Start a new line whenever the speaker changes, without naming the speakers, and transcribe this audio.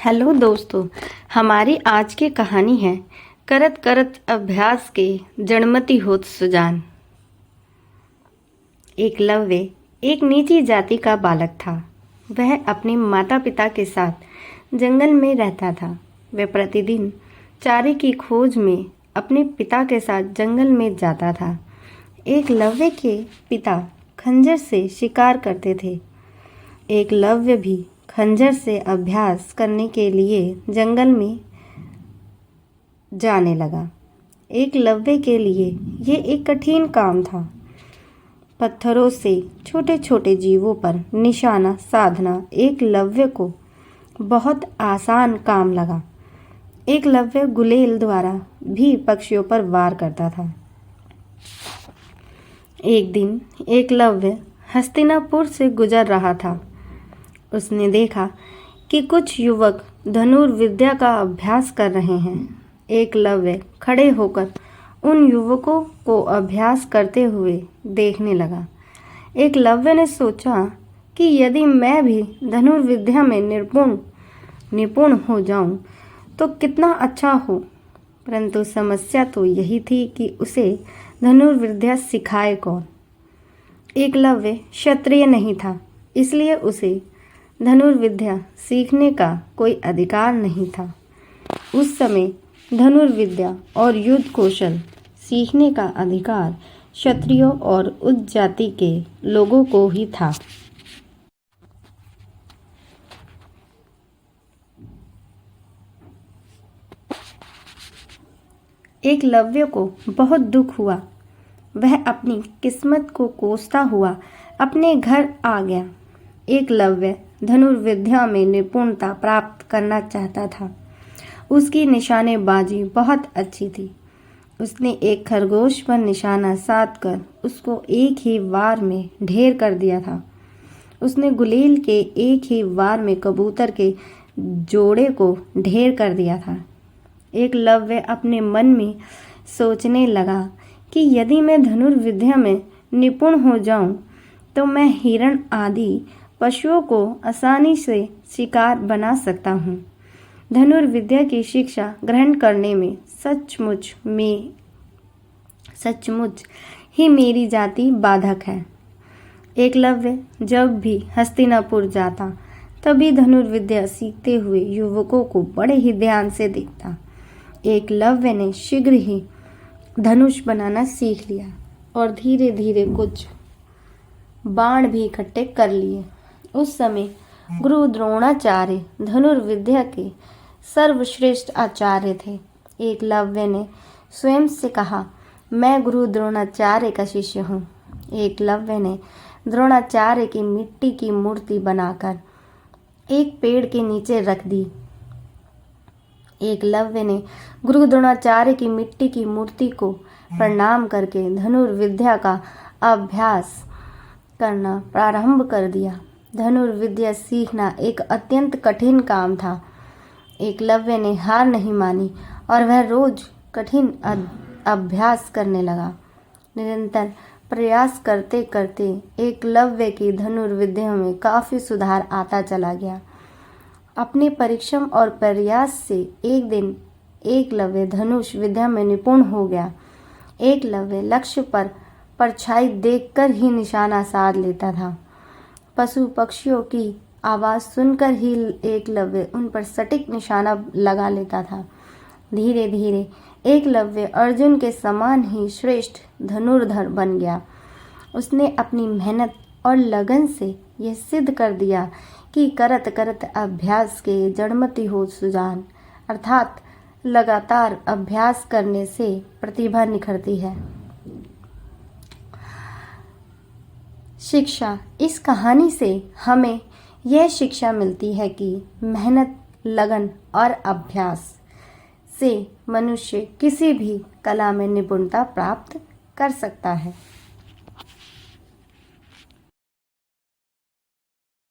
Hello दोस्तों, हमारी आज की कहानी है करत करत अभ्यास के जड़मति होत सुजान। एकलव्य एक नीची जाति का बालक था। वह अपने माता पिता के साथ जंगल में रहता था। वह प्रतिदिन चारे की खोज में अपने पिता के साथ जंगल में जाता था। एकलव्य के पिता खंजर से शिकार करते थे। एकलव्य भी खंजर से अभ्यास करने के लिए जंगल में जाने लगा। एकलव्य के लिए ये एक कठिन काम था। पत्थरों से छोटे छोटे जीवों पर निशाना साधना एकलव्य को बहुत आसान काम लगा। एकलव्य गुलेल द्वारा भी पक्षियों पर वार करता था। एक दिन एकलव्य हस्तिनापुर से गुजर रहा था। उसने देखा कि कुछ युवक धनुर्विद्या का अभ्यास कर रहे हैं। एकलव्य खड़े होकर उन युवकों को अभ्यास करते हुए देखने लगा। एकलव्य ने सोचा कि यदि मैं भी धनुर्विद्या में निपुण हो जाऊं तो कितना अच्छा हो। परंतु समस्या तो यही थी कि उसे धनुर्विद्या सिखाए कौन। एकलव्य क्षत्रिय नहीं था, इसलिए उसे धनुर्विद्या सीखने का कोई अधिकार नहीं था। उस समय धनुर्विद्या और युद्ध कौशल सीखने का अधिकार क्षत्रियों और उच्च जाति के लोगों को ही था। एकलव्य को बहुत दुख हुआ। वह अपनी किस्मत को कोसता हुआ अपने घर आ गया। एकलव्य धनुर्विद्या में निपुणता प्राप्त करना चाहता था। उसकी निशानेबाजी बहुत अच्छी थी। उसने एक खरगोश पर निशाना साधकर उसको एक ही वार में ढेर कर दिया था। उसने गुलेल के एक ही वार में कबूतर के जोड़े को ढेर कर दिया था। एकलव्य अपने मन में सोचने लगा कि यदि मैं धनुर्विद्या में निपुण हो जाऊं तो मैं हिरण आदि पशुओं को आसानी से शिकार बना सकता हूँ। धनुर्विद्या की शिक्षा ग्रहण करने में सचमुच ही मेरी जाति बाधक है। एकलव्य जब भी हस्तिनापुर जाता तभी धनुर्विद्या सीखते हुए युवकों को बड़े ही ध्यान से देखता। एकलव्य ने शीघ्र ही धनुष बनाना सीख लिया और धीरे धीरे कुछ बाण भी इकट्ठे कर लिए। उस समय गुरु द्रोणाचार्य धनुर्विद्या के सर्वश्रेष्ठ आचार्य थे। एकलव्य ने स्वयं से कहा, मैं गुरु द्रोणाचार्य का शिष्य हूँ। एकलव्य ने द्रोणाचार्य की मिट्टी की मूर्ति बनाकर एक पेड़ के नीचे रख दी। एकलव्य ने गुरु द्रोणाचार्य की मिट्टी की मूर्ति को प्रणाम करके धनुर्विद्या का अभ्यास करना प्रारंभ कर दिया। धनुर्विद्या सीखना एक अत्यंत कठिन काम था। एकलव्य ने हार नहीं मानी और वह रोज कठिन अभ्यास करने लगा। निरंतर प्रयास करते करते एकलव्य की धनुर्विद्या में काफ़ी सुधार आता चला गया। अपने परिश्रम और प्रयास से एक दिन एकलव्य धनुष विद्या में निपुण हो गया। एकलव्य लक्ष्य पर परछाई देखकर ही निशाना साध लेता था। पशु पक्षियों की आवाज़ सुनकर ही एकलव्य उन पर सटीक निशाना लगा लेता था। धीरे धीरे एकलव्य अर्जुन के समान ही श्रेष्ठ धनुर्धर बन गया। उसने अपनी मेहनत और लगन से यह सिद्ध कर दिया कि करत करत अभ्यास के जड़मति हो सुजान, अर्थात लगातार अभ्यास करने से प्रतिभा निखरती है। शिक्षा। इस कहानी से हमें यह शिक्षा मिलती है कि मेहनत, लगन और अभ्यास से मनुष्य किसी भी कला में निपुणता प्राप्त कर सकता है।